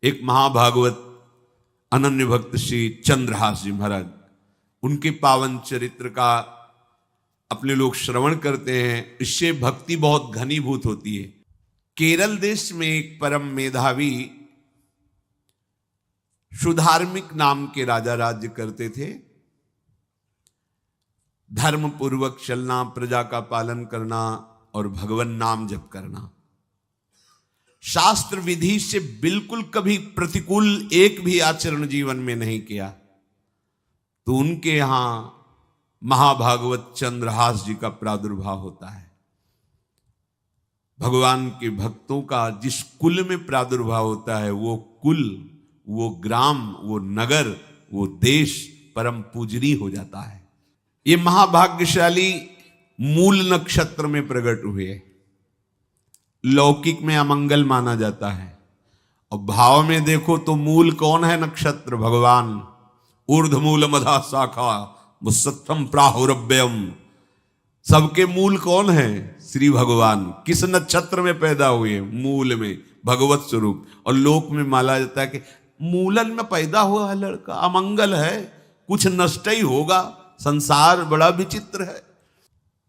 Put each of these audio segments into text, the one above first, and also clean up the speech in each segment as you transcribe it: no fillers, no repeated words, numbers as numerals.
एक महाभागवत अनन्य भक्त श्री चंद्रहास जी महाराज, उनके पावन चरित्र का अपने लोग श्रवण करते हैं। इससे भक्ति बहुत घनीभूत होती है। केरल देश में एक परम मेधावी सुधार्मिक नाम के राजा राज्य करते थे। धर्म पूर्वक चलना, प्रजा का पालन करना और भगवान नाम जप करना, शास्त्र विधि से बिल्कुल कभी प्रतिकूल एक भी आचरण जीवन में नहीं किया। तो उनके यहां महाभागवत चंद्रहास जी का प्रादुर्भाव होता है। भगवान के भक्तों का जिस कुल में प्रादुर्भाव होता है, वो कुल, वो ग्राम, वो नगर, वो देश परम पूजनीय हो जाता है। ये महाभाग्यशाली मूल नक्षत्र में प्रकट हुए। लौकिक में अमंगल माना जाता है और भाव में देखो तो मूल कौन है? नक्षत्र भगवान। ऊर्ध्वमूल मधा शाखा मुसत्थम प्राहुरव्ययम। सबके मूल कौन है? श्री भगवान। किस नक्षत्र में पैदा हुए? मूल में, भगवत स्वरूप। और लोक में माना जाता है कि मूलन में पैदा हुआ है लड़का, अमंगल है, कुछ नष्ट ही होगा, संसार बड़ा विचित्र है।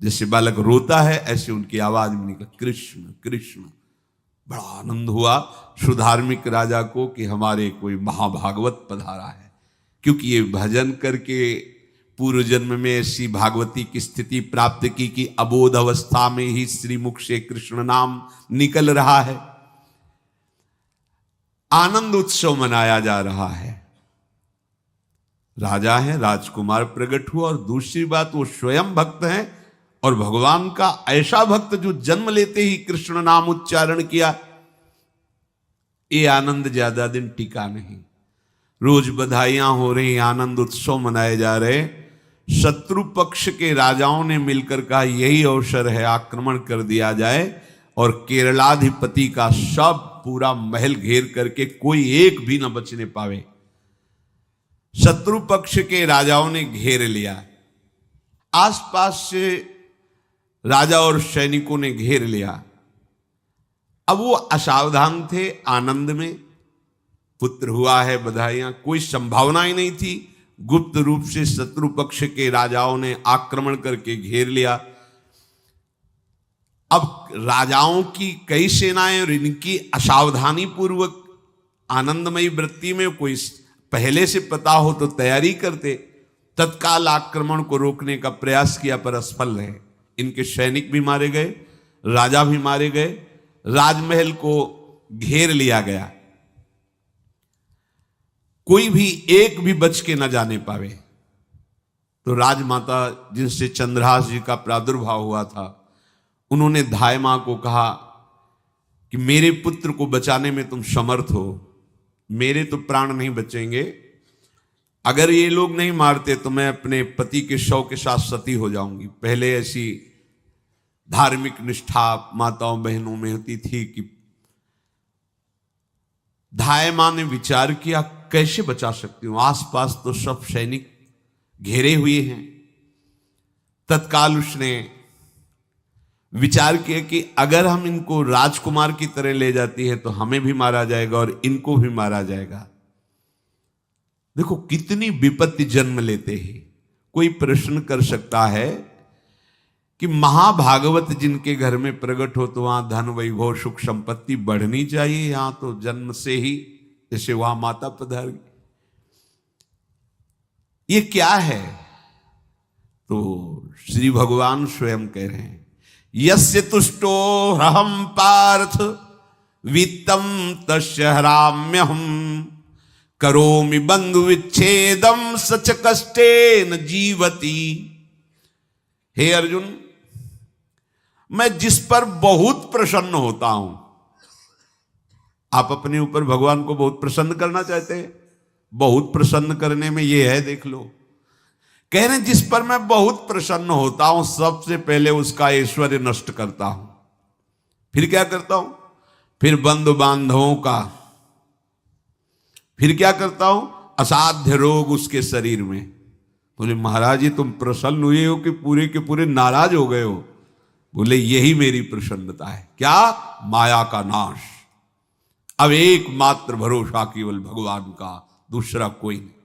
जैसे बालक रोता है ऐसे उनकी आवाज में निकला कृष्ण कृष्ण। बड़ा आनंद हुआ सुधार्मिक राजा को कि हमारे कोई महाभागवत पधारा है, क्योंकि ये भजन करके पूर्व जन्म में ऐसी भागवती की स्थिति प्राप्त की कि अबोध अवस्था में ही श्रीमुख से कृष्ण नाम निकल रहा है। आनंद उत्सव मनाया जा रहा है। राजा है, राजकुमार प्रकट हुआ, और दूसरी बात वो स्वयं भक्त हैं और भगवान का ऐसा भक्त जो जन्म लेते ही कृष्ण नाम उच्चारण किया। ये आनंद ज्यादा दिन टिका नहीं। रोज बधाइयां हो रही, आनंद उत्सव मनाए जा रहे। शत्रु पक्ष के राजाओं ने मिलकर कहा यही अवसर है, आक्रमण कर दिया जाए और केरलाधिपति का सब पूरा महल घेर करके कोई एक भी न बचने पावे। शत्रु पक्ष के राजाओं ने घेर लिया। आसपास से राजा और सैनिकों ने घेर लिया। अब वो असावधान थे, आनंद में पुत्र हुआ है, बधाइयां, कोई संभावना ही नहीं थी। गुप्त रूप से शत्रु पक्ष के राजाओं ने आक्रमण करके घेर लिया। अब राजाओं की कई सेनाएं और इनकी असावधानी पूर्वक आनंदमयी वृत्ति में कोई पहले से पता हो तो तैयारी करते, तत्काल आक्रमण को रोकने का प्रयास किया पर असफल रहे। इनके सैनिक भी मारे गए, राजा भी मारे गए, राजमहल को घेर लिया गया, कोई भी एक भी बच के न जाने पावे। तो राजमाता जिनसे चंद्रहास जी का प्रादुर्भाव हुआ था, उन्होंने धाय मां को कहा कि मेरे पुत्र को बचाने में तुम समर्थ हो, मेरे तो प्राण नहीं बचेंगे, अगर ये लोग नहीं मारते तो मैं अपने पति के शव के साथ सती हो जाऊंगी। पहले ऐसी धार्मिक निष्ठा माताओं बहनों में होती थी कि धाय मां ने विचार किया कैसे बचा सकती हूं, आसपास तो सब सैनिक घेरे हुए हैं। तत्काल उसने विचार किया कि अगर हम इनको राजकुमार की तरह ले जाती है तो हमें भी मारा जाएगा और इनको भी मारा जाएगा। देखो कितनी विपत्ति जन्म लेते हैं। कोई प्रश्न कर सकता है कि महाभागवत जिनके घर में प्रकट हो तो वहां धन वैभव सुख संपत्ति बढ़नी चाहिए, यहां तो जन्म से ही जैसे वहां माता पधार, ये क्या है? तो श्री भगवान स्वयं कह रहे हैं यस्य तुष्टो रहम पार्थ वित्तम तस्य हराम्यहम करोमि बंधु विच्छेदम सच कष्टेन जीवति। हे अर्जुन, मैं जिस पर बहुत प्रसन्न होता हूं, आप अपने ऊपर भगवान को बहुत प्रसन्न करना चाहते हैं, बहुत प्रसन्न करने में ये है, देख लो। कह रहे हैं जिस पर मैं बहुत प्रसन्न होता हूं सबसे पहले उसका ऐश्वर्य नष्ट करता हूं। फिर क्या करता हूं? फिर बंधु बांधवों का, फिर क्या करता हूं? असाध्य रोग उसके शरीर में। बोले महाराज जी तुम प्रसन्न हुए हो कि पूरे के पूरे नाराज हो गए हो? बोले यही मेरी प्रसन्नता है। क्या? माया का नाश। अब एकमात्र भरोसा केवल भगवान का, दूसरा कोई नहीं।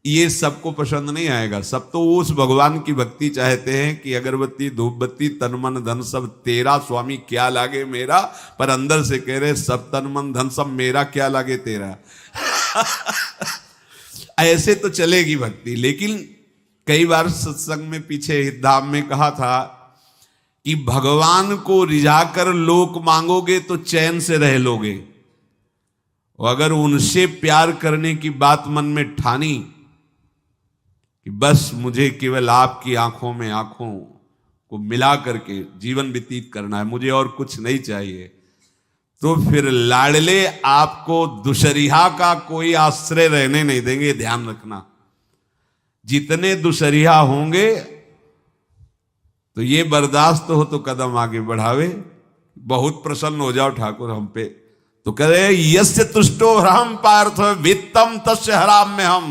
ये सबको पसंद नहीं आएगा। सब तो उस भगवान की भक्ति चाहते हैं कि अगरबत्ती धूप बत्ती तन मन धन सब तेरा स्वामी, क्या लागे मेरा। पर अंदर से कह रहे सब तन मन धन सब मेरा, क्या लागे तेरा। ऐसे तो चलेगी भक्ति। लेकिन कई बार सत्संग में पीछे धाम में कहा था कि भगवान को रिझाकर लोक मांगोगे तो चैन से रह लोगे, और अगर उनसे प्यार करने की बात मन में ठानी कि बस मुझे केवल आपकी आंखों में आंखों को मिला करके जीवन व्यतीत करना है, मुझे और कुछ नहीं चाहिए, तो फिर लाडले आपको दुशरिहा का कोई आश्रय रहने नहीं देंगे। ध्यान रखना, जितने दुशरिहा होंगे तो ये बर्दाश्त हो तो कदम आगे बढ़ावे। बहुत प्रसन्न हो जाओ ठाकुर हम पे तो कह रहे यस्य तुष्टो हम पार्थ वित्तम तस्य हराम में हम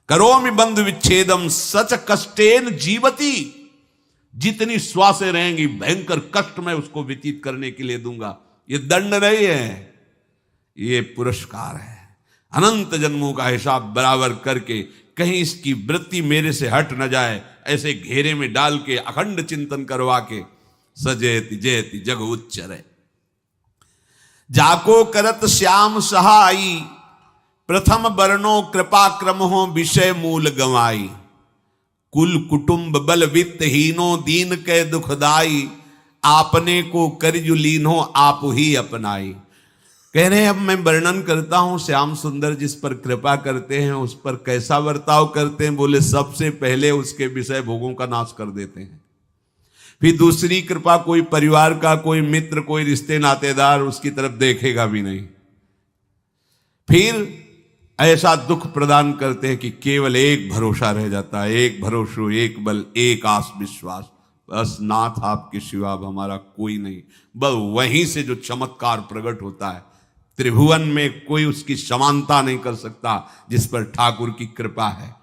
करोमि बंधु विच्छेदम सच कष्टेन जीवती। जितनी श्वासें रहेंगी भयंकर कष्ट मैं उसको व्यतीत करने के लिए दूंगा। ये दंड नहीं है, ये पुरस्कार है। अनंत जन्मों का हिसाब बराबर करके कहीं इसकी वृत्ति मेरे से हट न जाए, ऐसे घेरे में डाल के अखंड चिंतन करवा के सजयति जयति जग उच्चरे। जाको करत श्याम सहाई प्रथम वर्णो कृपा क्रम हो विषय मूल गवाई। कुल कुटुंब बल वित्त हीनो दीन के दुखदाई। आपने को करजु लीनो आप ही अपनाई। कह रहे हैं अब मैं वर्णन करता हूं श्याम सुंदर जिस पर कृपा करते हैं उस पर कैसा बर्ताव करते हैं। बोले सबसे पहले उसके विषय भोगों का नाश कर देते हैं। फिर दूसरी कृपा कोई परिवार का, कोई मित्र, कोई रिश्ते नातेदार उसकी तरफ देखेगा भी नहीं। फिर ऐसा दुख प्रदान करते हैं कि केवल एक भरोसा रह जाता है, एक भरोसा, एक बल, एक आस विश्वास, बस नाथ आपके सिवा अब हमारा कोई नहीं। बस वहीं से जो चमत्कार प्रकट होता है, त्रिभुवन में कोई उसकी समानता नहीं कर सकता जिस पर ठाकुर की कृपा है।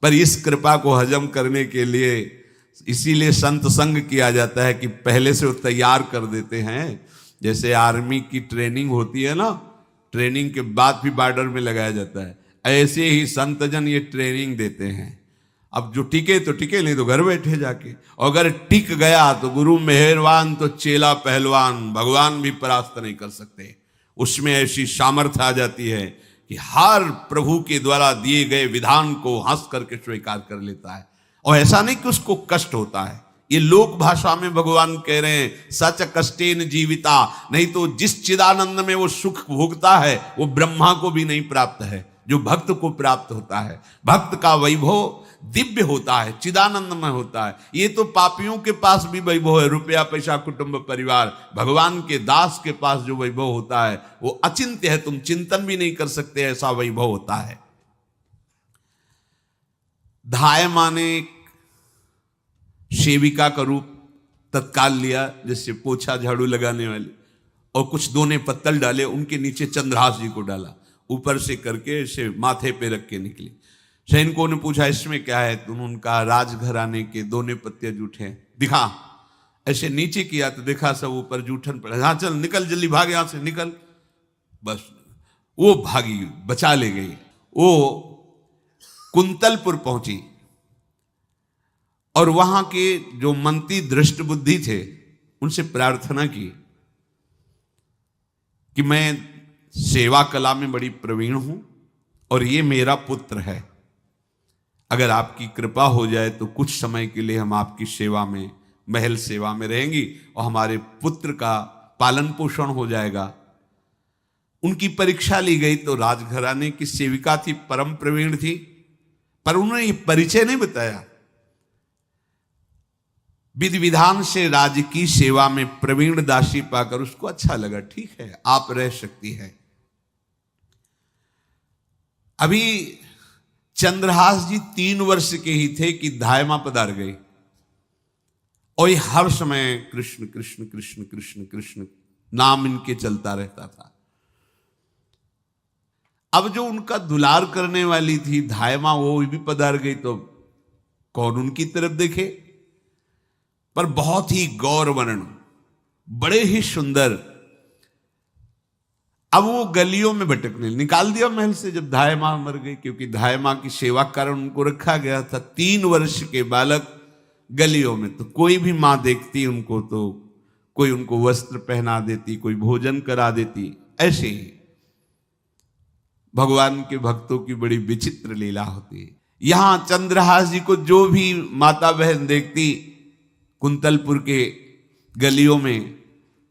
पर इस कृपा को हजम करने के लिए इसीलिए संत संग किया जाता है कि पहले से वो तैयार कर देते हैं। जैसे आर्मी की ट्रेनिंग होती है ना, ट्रेनिंग के बाद भी बॉर्डर में लगाया जाता है, ऐसे ही संतजन ये ट्रेनिंग देते हैं। अब जो टिके तो टिके, नहीं तो घर बैठे जाके। और अगर टिक गया तो गुरु मेहरबान, तो चेला पहलवान, भगवान भी परास्त नहीं कर सकते। उसमें ऐसी सामर्थ्य आ जाती है कि हर प्रभु के द्वारा दिए गए विधान को हंस करके स्वीकार कर लेता है। और ऐसा नहीं कि उसको कष्ट होता है। ये लोक भाषा में भगवान कह रहे हैं सच कष्टेन जीविता। नहीं तो जिस चिदानंद में वो सुख भोगता है वो ब्रह्मा को भी नहीं प्राप्त है जो भक्त को प्राप्त होता है। भक्त का वैभव दिव्य होता है, चिदानंदमय होता है। ये तो पापियों के पास भी वैभव है, रुपया पैसा कुटुंब परिवार। भगवान के दास के पास जो वैभव होता है वो अचिंत्य है, तुम चिंतन भी नहीं कर सकते, ऐसा वैभव होता है। धाय माने सेविका का रूप तत्काल लिया, जैसे पोछा झाड़ू लगाने वाले, और कुछ दोने पत्तल डाले, उनके नीचे चंद्रहास जी को डाला, ऊपर से करके इसे माथे पे रख के निकली। सैनिकों ने पूछा इसमें क्या है, तो उनका राजघराने के दोने पत्ते जूठे दिखा। ऐसे नीचे किया तो देखा सब ऊपर जूठन पड़ा। हाँ चल निकल, जल्दी भाग यहां से निकल। बस वो भागी, बचा ले गई। वो कुंतलपुर पहुंची और वहां के जो मंत्री दृष्ट बुद्धि थे उनसे प्रार्थना की कि मैं सेवा कला में बड़ी प्रवीण हूं और ये मेरा पुत्र है, अगर आपकी कृपा हो जाए तो कुछ समय के लिए हम आपकी सेवा में, महल सेवा में रहेंगी और हमारे पुत्र का पालन पोषण हो जाएगा। उनकी परीक्षा ली गई तो राजघराने की सेविका थी, परम प्रवीण थी, पर उन्होंने ये परिचय नहीं बताया। विधि विधान से राज्य की सेवा में प्रवीण दासी पाकर उसको अच्छा लगा, ठीक है आप रह सकती है। अभी चंद्रहास जी 3 वर्ष के ही थे कि धायमा पधार गई और ये हर समय कृष्ण कृष्ण कृष्ण कृष्ण कृष्ण नाम इनके चलता रहता था। अब जो उनका दुलार करने वाली थी धायमा, वो भी पधार गई तो कौन उनकी तरफ देखे। पर बहुत ही गौर वर्ण, बड़े ही सुंदर, अब वो गलियों में भटकने, निकाल दिया महल से जब धाय माँ मर गई, क्योंकि धाय माँ की सेवा के कारण उनको रखा गया था। 3 वर्ष के बालक गलियों में, तो कोई भी माँ देखती उनको तो कोई उनको वस्त्र पहना देती, कोई भोजन करा देती। ऐसे ही भगवान के भक्तों की बड़ी विचित्र लीला होती है। यहां चंद्रहास जी को जो भी माता बहन देखती कुंतलपुर के गलियों में,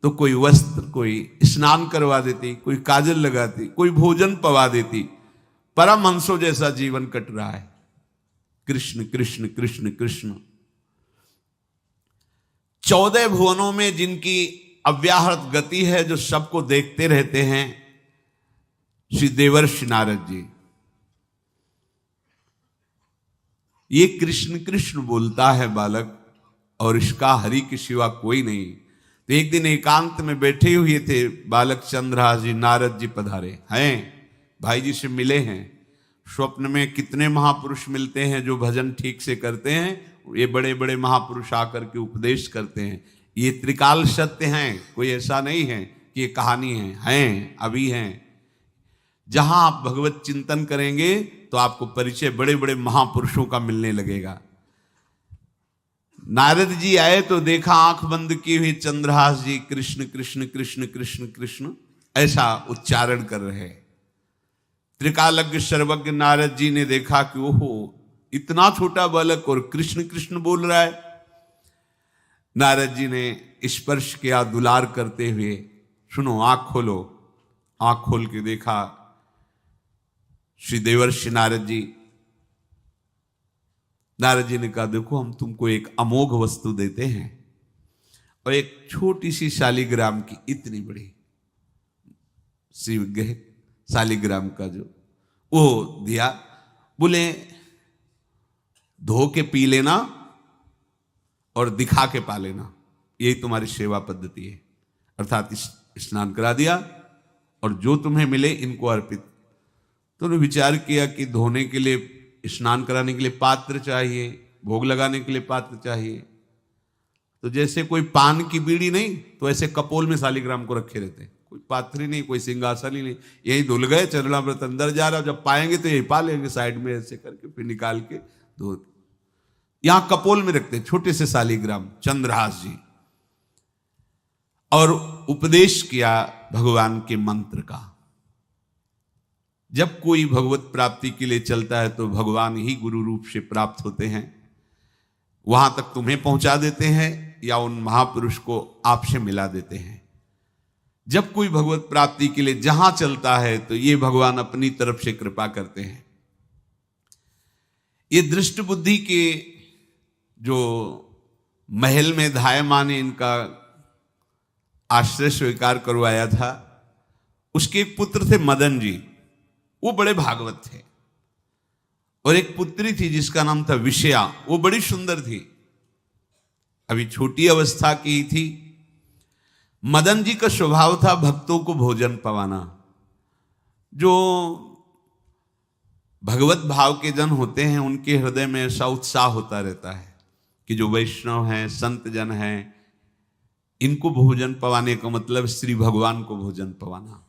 तो कोई वस्त्र, कोई स्नान करवा देती, कोई काजल लगाती, कोई भोजन पवा देती। परमहंसों जैसा जीवन कट रहा है। कृष्ण कृष्ण कृष्ण कृष्ण। 14 भुवनों में जिनकी अव्याहत गति है, जो सबको देखते रहते हैं, श्री देवर्षि नारद जी। ये कृष्ण कृष्ण बोलता है बालक, और इसका हरि के सिवा कोई नहीं। तो एक दिन एकांत में बैठे हुए थे बालक चंद्रहास जी, नारद जी पधारे हैं, भाई जी से मिले हैं। स्वप्न में कितने महापुरुष मिलते हैं जो भजन ठीक से करते हैं, ये बड़े बड़े महापुरुष आकर के उपदेश करते हैं। ये त्रिकाल सत्य हैं, कोई ऐसा नहीं है कि ये कहानी हैं, अभी हैं। जहां आप भगवत चिंतन करेंगे तो आपको परिचय बड़े बड़े महापुरुषों का मिलने लगेगा। नारद जी आए तो देखा आंख बंद की हुई चंद्रहास जी कृष्ण कृष्ण कृष्ण कृष्ण कृष्ण ऐसा उच्चारण कर रहे। त्रिकालज्ञ सर्वज्ञ नारद जी ने देखा कि ओहो, इतना छोटा बालक और कृष्ण कृष्ण बोल रहा है। नारद जी ने स्पर्श किया दुलार करते हुए, सुनो आंख खोलो। आंख खोल के देखा श्री देवर्षि नारद जी। नारद जी ने कहा, देखो हम तुमको एक अमोघ वस्तु देते हैं, और एक छोटी सी शालिग्राम की, इतनी बड़ी शिवगह शालिग्राम का जो वो दिया। बोले धो के पी लेना और दिखा के पा लेना, यही तुम्हारी सेवा पद्धति है। अर्थात स्नान करा दिया और जो तुम्हें मिले इनको अर्पित। तो उन्होंने विचार किया कि धोने के लिए, स्नान कराने के लिए पात्र चाहिए, भोग लगाने के लिए पात्र चाहिए। तो जैसे कोई पान की बीड़ी नहीं, तो ऐसे कपोल में शालिग्राम को रखे रहते, कोई पात्र ही नहीं, कोई सिंहासन ही नहीं। यही धुल गए, चरणामृत अंदर जा रहा, जब पाएंगे तो यही पा लेंगे, साइड में ऐसे करके फिर निकाल के धो। यहां कपोल में रखते छोटे से शालिग्राम चंद्रहास जी। और उपदेश किया भगवान के मंत्र का। जब कोई भगवत प्राप्ति के लिए चलता है तो भगवान ही गुरु रूप से प्राप्त होते हैं, वहां तक तुम्हें पहुंचा देते हैं या उन महापुरुष को आपसे मिला देते हैं। जब कोई भगवत प्राप्ति के लिए जहां चलता है तो ये भगवान अपनी तरफ से कृपा करते हैं। ये दृष्ट बुद्धि के जो महल में धाय माँ ने इनका आश्रय स्वीकार करवाया था, उसके एक पुत्र थे मदन जी, वो बड़े भागवत थे। और एक पुत्री थी जिसका नाम था विषया, वो बड़ी सुंदर थी, अभी छोटी अवस्था की ही थी। मदन जी का स्वभाव था भक्तों को भोजन पवाना। जो भगवत भाव के जन होते हैं उनके हृदय में ऐसा उत्साह होता रहता है कि जो वैष्णव हैं, संत जन हैं, इनको भोजन पवाने का मतलब श्री भगवान को भोजन पवाना।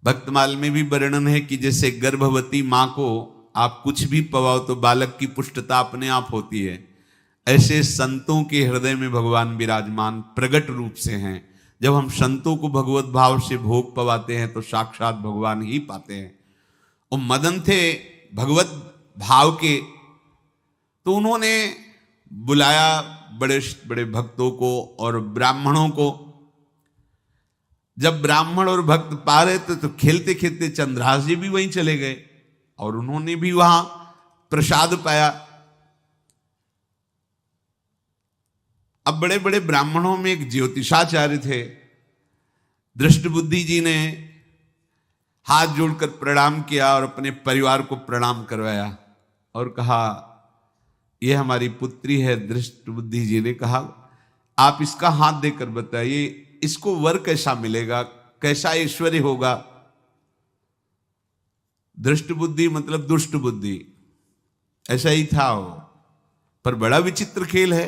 भक्तमाल में भी वर्णन है कि जैसे गर्भवती मां को आप कुछ भी पवाओ तो बालक की पुष्टता अपने आप होती है, ऐसे संतों के हृदय में भगवान विराजमान प्रगट रूप से हैं। जब हम संतों को भगवत भाव से भोग पवाते हैं तो साक्षात भगवान ही पाते हैं। और मदन थे भगवत भाव के, तो उन्होंने बुलाया बड़े बड़े भक्तों को और ब्राह्मणों को। जब ब्राह्मण और भक्त पा रहे थे तो खेलते खेलते चंद्रहास जी भी वहीं चले गए और उन्होंने भी वहां प्रसाद पाया। अब बड़े बड़े ब्राह्मणों में एक ज्योतिषाचार्य थे। दृष्ट बुद्धि जी ने हाथ जोड़कर प्रणाम किया और अपने परिवार को प्रणाम करवाया और कहा, यह हमारी पुत्री है। दृष्ट बुद्धि जी ने कहा, आप इसका हाथ देकर बताइए, इसको वर कैसा मिलेगा, कैसा ऐश्वर्य होगा। दृष्ट बुद्धि मतलब दुष्ट बुद्धि, ऐसा ही था वो। पर बड़ा विचित्र खेल है,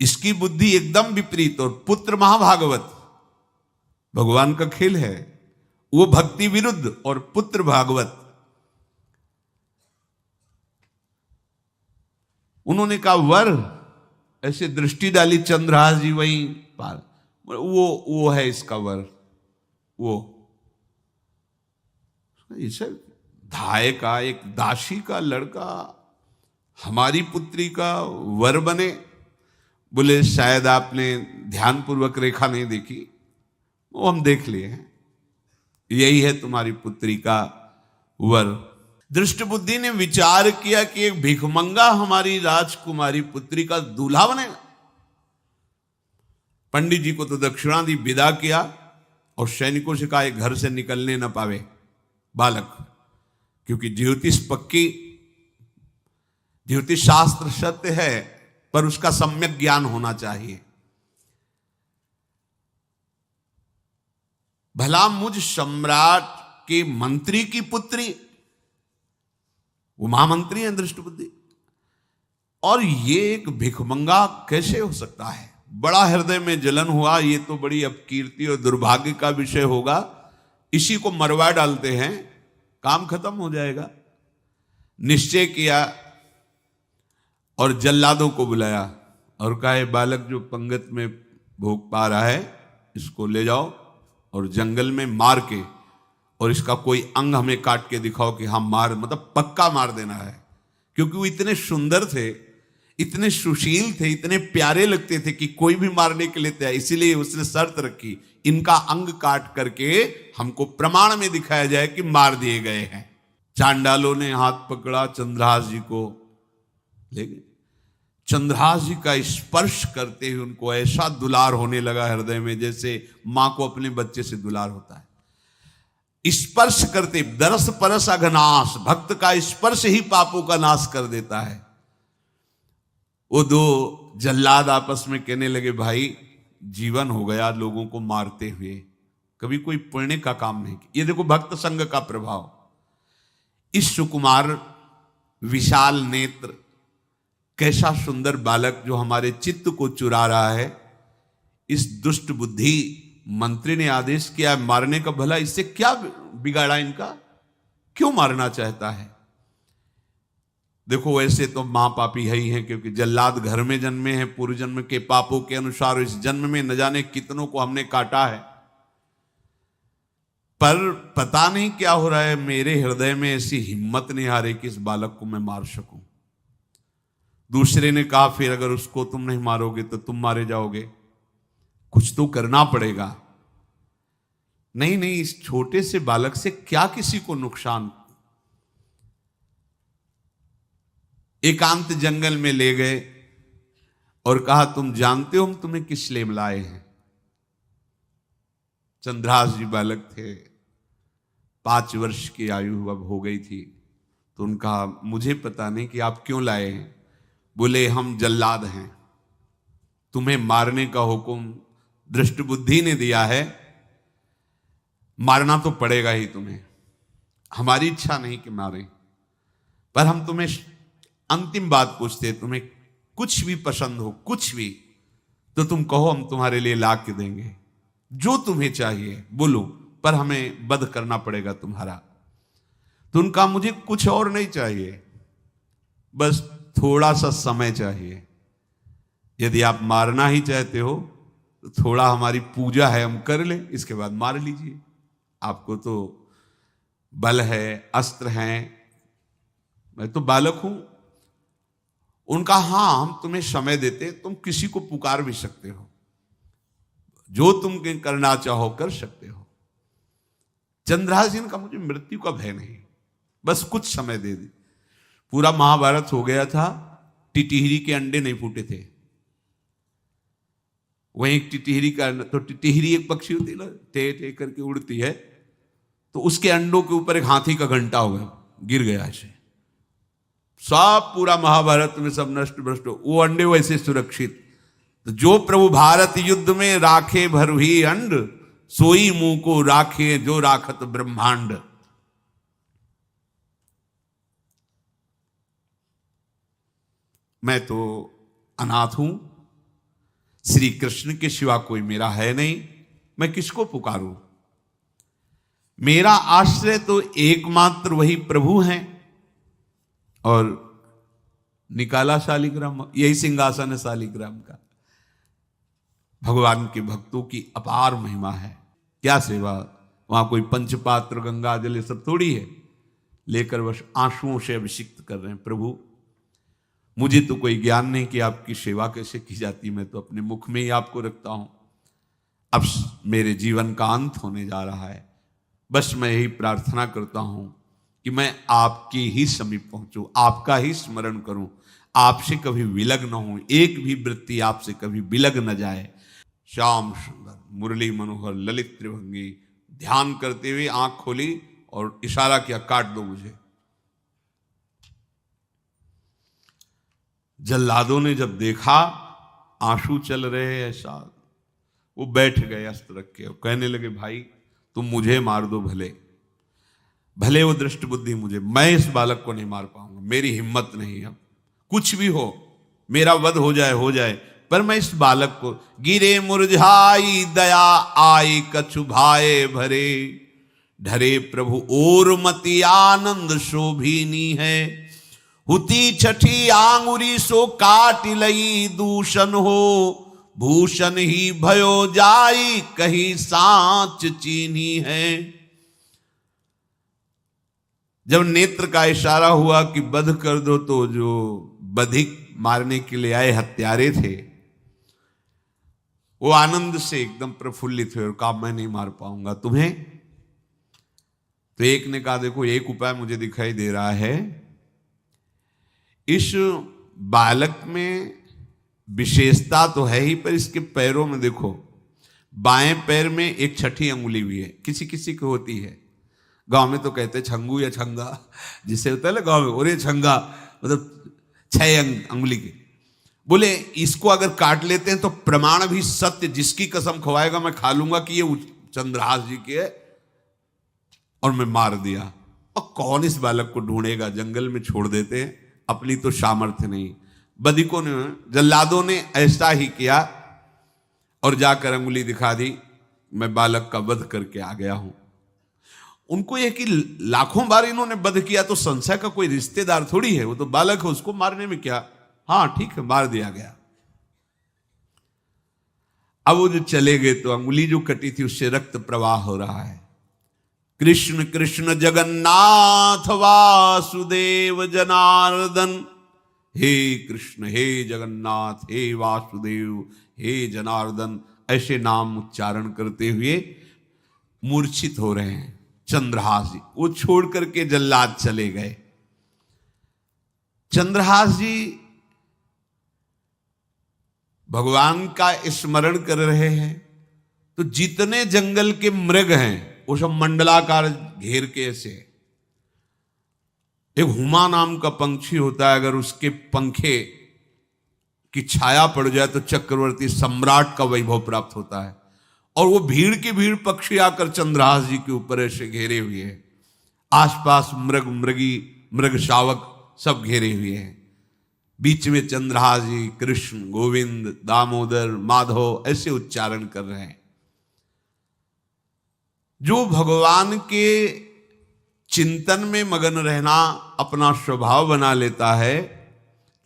इसकी बुद्धि एकदम विपरीत और पुत्र महाभागवत। भगवान का खेल है। वो भक्ति विरुद्ध और पुत्र भागवत। उन्होंने कहा वर, ऐसे दृष्टि डाली चंद्रहास जी वहीं पार, वो है इसका वर। वो इसे धाय का एक दासी का लड़का हमारी पुत्री का वर बने। बोले शायद आपने ध्यानपूर्वक रेखा नहीं देखी, वो हम देख लिए हैं, यही है तुम्हारी पुत्री का वर। दृष्ट बुद्धि ने विचार किया कि एक भिखमंगा हमारी राजकुमारी पुत्री का दूल्हा बनेगा। पंडित जी को तो दक्षिणा दी, विदा किया और सैनिकों से कहा घर से निकलने न पावे बालक, क्योंकि ज्योतिष पक्की, ज्योतिष शास्त्र सत्य है, पर उसका सम्यक ज्ञान होना चाहिए। भला मुझ सम्राट के मंत्री की पुत्री, वो महामंत्री हैं दृष्ट बुद्धि, और ये एक भिखमंगा कैसे हो सकता है? बड़ा हृदय में जलन हुआ, ये तो बड़ी अपकीर्ति और दुर्भाग्य का विषय होगा, इसी को मरवा डालते हैं, काम खत्म हो जाएगा। निश्चय किया और जल्लादों को बुलाया और कहा ये बालक जो पंगत में भोग पा रहा है, इसको ले जाओ और जंगल में मार के, और इसका कोई अंग हमें काट के दिखाओ कि हम मार, मतलब पक्का मार देना है। क्योंकि वो इतने सुंदर थे, इतने सुशील थे, इतने प्यारे लगते थे कि कोई भी मारने के लिए तैयार। इसीलिए उसने शर्त रखी, इनका अंग काट करके हमको प्रमाण में दिखाया जाए कि मार दिए गए हैं। चांडालों ने हाथ पकड़ा, चंद्रहास जी को ले गए। चंद्रहास जी का स्पर्श करते ही उनको ऐसा दुलार होने लगा हृदय में, जैसे मां को अपने बच्चे से दुलार होता है। स्पर्श करते, दरस परस अघनाश, भक्त का स्पर्श ही पापों का नाश कर देता है। वो दो जल्लाद आपस में कहने लगे भाई जीवन हो गया लोगों को मारते हुए, कभी कोई पुण्य का काम नहीं किया। ये देखो भक्त संग का प्रभाव। इस सुकुमार विशाल नेत्र, कैसा सुंदर बालक जो हमारे चित्त को चुरा रहा है, इस दुष्ट बुद्धि मंत्री ने आदेश किया मारने का। भला इससे क्या बिगाड़ा इनका, क्यों मारना चाहता है? देखो वैसे तो मां पापी है ही है, क्योंकि जल्लाद घर में जन्मे हैं, पूर्व जन्म के पापों के अनुसार इस जन्म में न जाने कितनों को हमने काटा है। पर पता नहीं क्या हो रहा है, मेरे हृदय में ऐसी हिम्मत नहीं आ रही कि इस बालक को मैं मार सकूं। दूसरे ने कहा फिर अगर उसको तुम नहीं मारोगे तो तुम मारे जाओगे, कुछ तो करना पड़ेगा। नहीं नहीं, इस छोटे से बालक से क्या किसी को नुकसान। एकांत जंगल में ले गए और कहा तुम जानते हो हम तुम्हें किस लिए लाए हैं? चंद्रहास जी बालक थे, 5 वर्ष की आयु अब हो गई थी। तो उनका मुझे पता नहीं कि आप क्यों लाए हैं। बोले हम जल्लाद हैं, तुम्हें मारने का हुक्म दृष्ट बुद्धि ने दिया है, मारना तो पड़ेगा ही तुम्हें। हमारी इच्छा नहीं कि मारें, पर हम तुम्हें अंतिम बात पूछते, तुम्हें कुछ भी पसंद हो, कुछ भी, तो तुम कहो, हम तुम्हारे लिए ला के देंगे। जो तुम्हें चाहिए बोलो, पर हमें वध करना पड़ेगा तुम्हारा। तो उनका मुझे कुछ और नहीं चाहिए, बस थोड़ा सा समय चाहिए। यदि आप मारना ही चाहते हो तो थोड़ा हमारी पूजा है हम कर लें, इसके बाद मार लीजिए। आपको तो बल है, अस्त्र हैं, मैं तो बालक हूं। उनका हाँ हम तुम्हें समय देते, तुम किसी को पुकार भी सकते हो, जो तुम करना चाहो कर सकते हो। चंद्रहास जी का मुझे मृत्यु का भय नहीं, बस कुछ समय दे दे। पूरा महाभारत हो गया था, टिटिहरी के अंडे नहीं फूटे थे। वहीं एक टिटिहरी का, तो टिटिहरी एक पक्षी होती है ना, टे टे करके उड़ती है, तो उसके अंडों के ऊपर एक हाथी का घंटा हुआ, गिर गया ऐसे। सब पूरा महाभारत में सब नष्ट भ्रष्ट, वो अंडे वैसे सुरक्षित। तो जो प्रभु भारत युद्ध में राखे भरही अंड, सोई मुंह को राखे जो राखत ब्रह्मांड। मैं तो अनाथ हूं, श्री कृष्ण के सिवा कोई मेरा है नहीं। मैं किसको पुकारूं? मेरा आश्रय तो एकमात्र वही प्रभु हैं। और निकाला शालिग्राम, यही सिंहासन है शालिग्राम का। भगवान के भक्तों की अपार महिमा है। क्या सेवा, वहां कोई पंचपात्र गंगा जल ये सब थोड़ी है, लेकर बस आंसुओं से अभिषिक्त कर रहे हैं। प्रभु मुझे तो कोई ज्ञान नहीं कि आपकी सेवा कैसे की जाती, मैं तो अपने मुख में ही आपको रखता हूं। अब मेरे जीवन का अंत होने जा रहा है, बस मैं यही प्रार्थना करता हूं कि मैं आपके ही समीप पहुंचूं, आपका ही स्मरण करूं, आपसे कभी विलग न हो, एक भी वृत्ति आपसे कभी विलग न जाए। श्याम सुंदर मुरली मनोहर ललित त्रिभंगी ध्यान करते हुए आंख खोली और इशारा किया, काट दो मुझे। जल्लादों ने जब देखा आंसू चल रहे ऐसा, वो बैठ गए अस्त्र रख के और कहने लगे, भाई तुम मुझे मार दो, भले भले वो दृष्ट बुद्धि मुझे, मैं इस बालक को नहीं मार पाऊंगा, मेरी हिम्मत नहीं। अब कुछ भी हो, मेरा वध हो जाए, पर मैं इस बालक को, गिरे मुरझाई दया आई कछु भाए भरे, ढरे प्रभु और मति आनंद शोभिनी है, हुती छठी आंगुरी सो काट लई दूषण हो, भूषण ही भयो जाई कहीं सांच चीनी है। जब नेत्र का इशारा हुआ कि वध कर दो, तो जो बधिक मारने के लिए आए हत्यारे थे वो आनंद से एकदम प्रफुल्लित हुए और कहा, मैं नहीं मार पाऊंगा तुम्हें। तो एक ने कहा, देखो एक उपाय मुझे दिखाई दे रहा है, इस बालक में विशेषता तो है ही, पर इसके पैरों में देखो, बाएं पैर में एक छठी अंगुली भी है, किसी किसी को होती है। गांव में तो कहते हैं छंगू या छंगा, जिसे होता है ना गांव में, और ये छंगा मतलब 6 अंगुली की। बोले इसको अगर काट लेते हैं तो प्रमाण भी सत्य, जिसकी कसम खवाएगा मैं खा लूंगा कि ये चंद्रहास जी के है, और मैं मार दिया। और कौन इस बालक को ढूंढेगा, जंगल में छोड़ देते हैं, अपनी तो सामर्थ्य नहीं। बदिकों ने, जल्लादों ने ऐसा ही किया और जाकर अंगुली दिखा दी, मैं बालक का वध करके आ गया हूं। उनको यह कि लाखों बार इन्होंने वध किया तो संशय का कोई रिश्तेदार थोड़ी है, वो तो बालक है, उसको मारने में क्या, हाँ ठीक है मार दिया गया। अब वो जो चले गए तो अंगुली जो कटी थी उससे रक्त प्रवाह हो रहा है। कृष्ण कृष्ण जगन्नाथ वासुदेव जनार्दन, हे कृष्ण हे जगन्नाथ हे वासुदेव हे जनार्दन, ऐसे नाम उच्चारण करते हुए मूर्छित हो रहे हैं चंद्रहास जी। वो छोड़ करके जल्लाद चले गए। चंद्रहास जी भगवान का स्मरण कर रहे हैं, तो जितने जंगल के मृग हैं वो सब मंडलाकार घेर के ऐसे। एक हुमा नाम का पंछी होता है, अगर उसके पंखे की छाया पड़ जाए तो चक्रवर्ती सम्राट का वैभव प्राप्त होता है। और वो भीड़ की भीड़ पक्षी आकर चंद्रहास जी के ऊपर ऐसे घेरे हुए हैं, आसपास मृग मृगी मृग शावक सब घेरे हुए हैं। बीच में चंद्रहास जी कृष्ण गोविंद दामोदर माधव ऐसे उच्चारण कर रहे हैं। जो भगवान के चिंतन में मगन रहना अपना स्वभाव बना लेता है,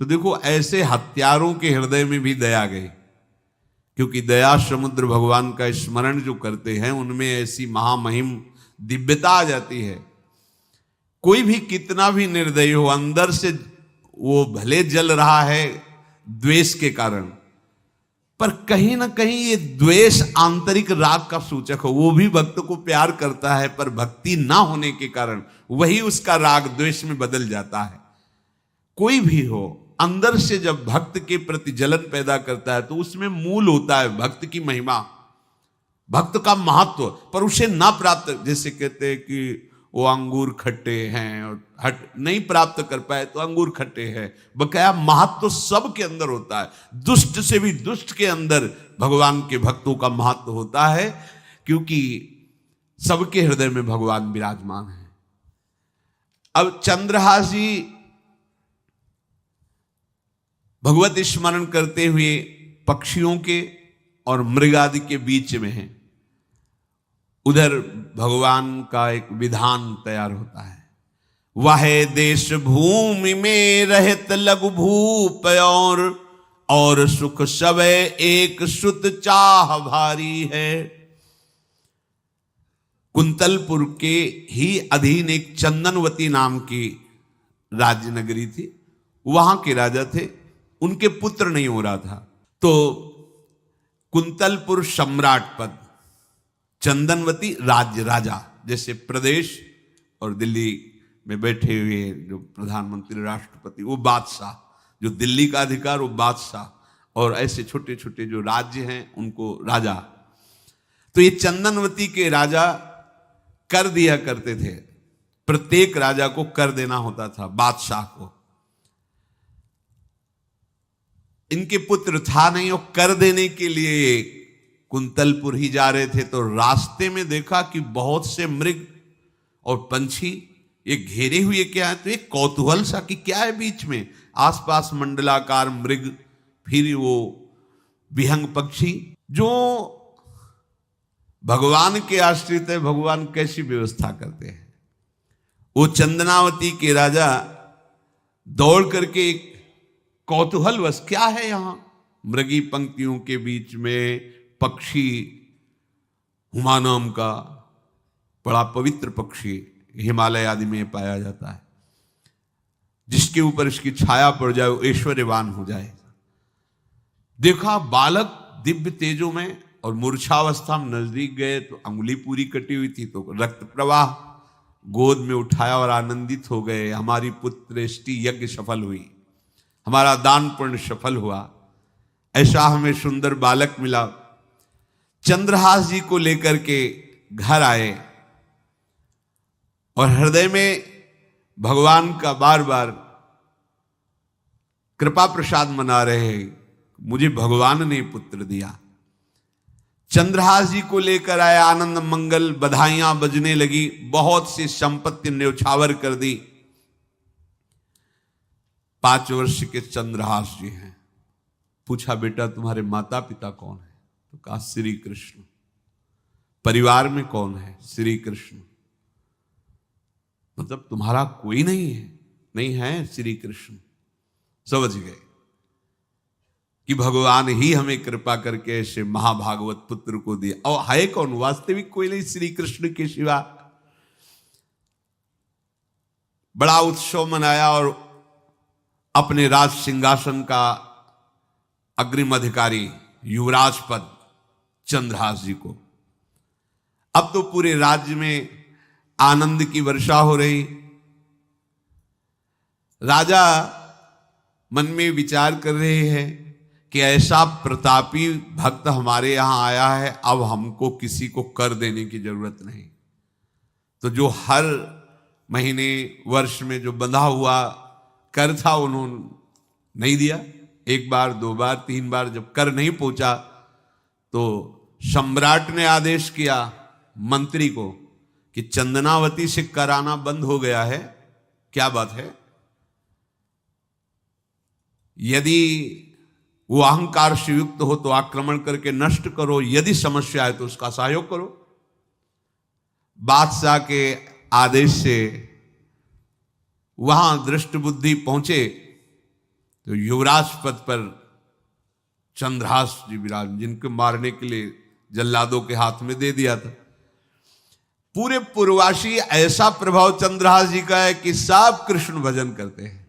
तो देखो ऐसे हत्यारों के हृदय में भी दया गई, क्योंकि दया समुद्र भगवान का स्मरण जो करते हैं उनमें ऐसी महामहिम दिव्यता आ जाती है। कोई भी कितना भी निर्दयी हो, अंदर से वो भले जल रहा है द्वेष के कारण, पर कहीं ना कहीं ये द्वेष आंतरिक राग का सूचक हो। वो भी भक्त को प्यार करता है, पर भक्ति ना होने के कारण वही उसका राग द्वेष में बदल जाता है। कोई भी हो, अंदर से जब भक्त के प्रति जलन पैदा करता है तो उसमें मूल होता है भक्त की महिमा, भक्त का महत्व, पर उसे ना प्राप्त, जैसे कहते हैं कि वो अंगूर खट्टे हैं और हट नहीं प्राप्त कर पाए तो अंगूर खट्टे हैं। बकाया महत्व तो सब के अंदर होता है, दुष्ट से भी दुष्ट के अंदर भगवान के भक्तों का महत्व होता है, क्योंकि सबके हृदय में भगवान विराजमान है। अब चंद्रहास जी भगवत स्मरण करते हुए पक्षियों के और मृग आदि के बीच में हैं। उधर भगवान का एक विधान तैयार होता है। वह देश भूमि में रहत लघु भूप और सुख सबे एक सुत चाह भारी है। कुंतलपुर के ही अधीन एक चंदनवती नाम की राज्य नगरी थी। वहां के राजा थे, उनके पुत्र नहीं हो रहा था, तो कुंतलपुर सम्राट पद, चंदनवती राज्य राजा, जैसे प्रदेश और दिल्ली में बैठे हुए जो प्रधानमंत्री राष्ट्रपति वो बादशाह, जो दिल्ली का अधिकार वो बादशाह, और ऐसे छोटे छोटे जो राज्य हैं उनको राजा। तो ये चंदनवती के राजा कर दिया करते थे, प्रत्येक राजा को कर देना होता था, बादशाह को। इनके पुत्र था नहीं और कर देने के लिए कुंतलपुर ही जा रहे थे, तो रास्ते में देखा कि बहुत से मृग और पंछी ये घेरे हुए क्या है, तो एक कौतूहल सा कि क्या है बीच में, आसपास मंडलाकार मृग, फिर वो विहंग पक्षी जो भगवान के आश्रित है, भगवान कैसी व्यवस्था करते हैं। वो चंदनावती के राजा दौड़ करके एक कौतूहलवश, क्या है यहां, मृगी पंक्तियों के बीच में पक्षी, हुमा नाम का बड़ा पवित्र पक्षी हिमालय आदि में पाया जाता है, जिसके ऊपर इसकी छाया पड़ जाए वो ऐश्वर्यवान हो जाए। देखा बालक दिव्य तेजों में, और मूर्छावस्था में नजदीक गए तो अंगुली पूरी कटी हुई थी, तो रक्त प्रवाह, गोद में उठाया और आनंदित हो गए, हमारी पुत्रेष्टि यज्ञ सफल हुई, हमारा दान पुण्य सफल हुआ, ऐसा हमें सुंदर बालक मिला। चंद्रहास जी को लेकर के घर आए और हृदय में भगवान का बार बार कृपा प्रसाद मना रहे, मुझे भगवान ने पुत्र दिया। चंद्रहास जी को लेकर आए, आनंद मंगल बधाइयां बजने लगी, बहुत सी संपत्ति न्यौछावर कर दी। 5 वर्ष के चंद्रहास जी हैं। पूछा बेटा तुम्हारे माता पिता कौन है, तो कहा श्री कृष्ण। परिवार में कौन है, श्री कृष्ण। मतलब तुम्हारा कोई नहीं है, नहीं है श्री कृष्ण। समझ गए कि भगवान ही हमें कृपा करके ऐसे महाभागवत पुत्र को दिया। और है कौन, वास्तविक कोई नहीं श्री कृष्ण के सिवा। बड़ा उत्सव मनाया और अपने राज सिंहासन का अग्रिम अधिकारी युवराज पद चंद्रहास जी को। अब तो पूरे राज्य में आनंद की वर्षा हो रही। राजा मन में विचार कर रहे हैं कि ऐसा प्रतापी भक्त हमारे यहां आया है, अब हमको किसी को कर देने की जरूरत नहीं। तो जो हर महीने वर्ष में जो बंधा हुआ कर था उन्होंने नहीं दिया। 1 बार 2 बार 3 बार जब कर नहीं पहुंचा तो सम्राट ने आदेश किया मंत्री को कि चंदनावती से कराना बंद हो गया है। क्या बात है? यदि वो अहंकार से युक्त हो तो आक्रमण करके नष्ट करो, यदि समस्या है तो उसका सहयोग करो। बादशाह के आदेश से वहां दृष्ट बुद्धि पहुंचे तो युवराज पद पर चंद्रहास जी विराज, जिनको मारने के लिए जल्लादों के हाथ में दे दिया था। पूरे पूर्वासी ऐसा प्रभाव चंद्रहास जी का है कि सब कृष्ण भजन करते हैं,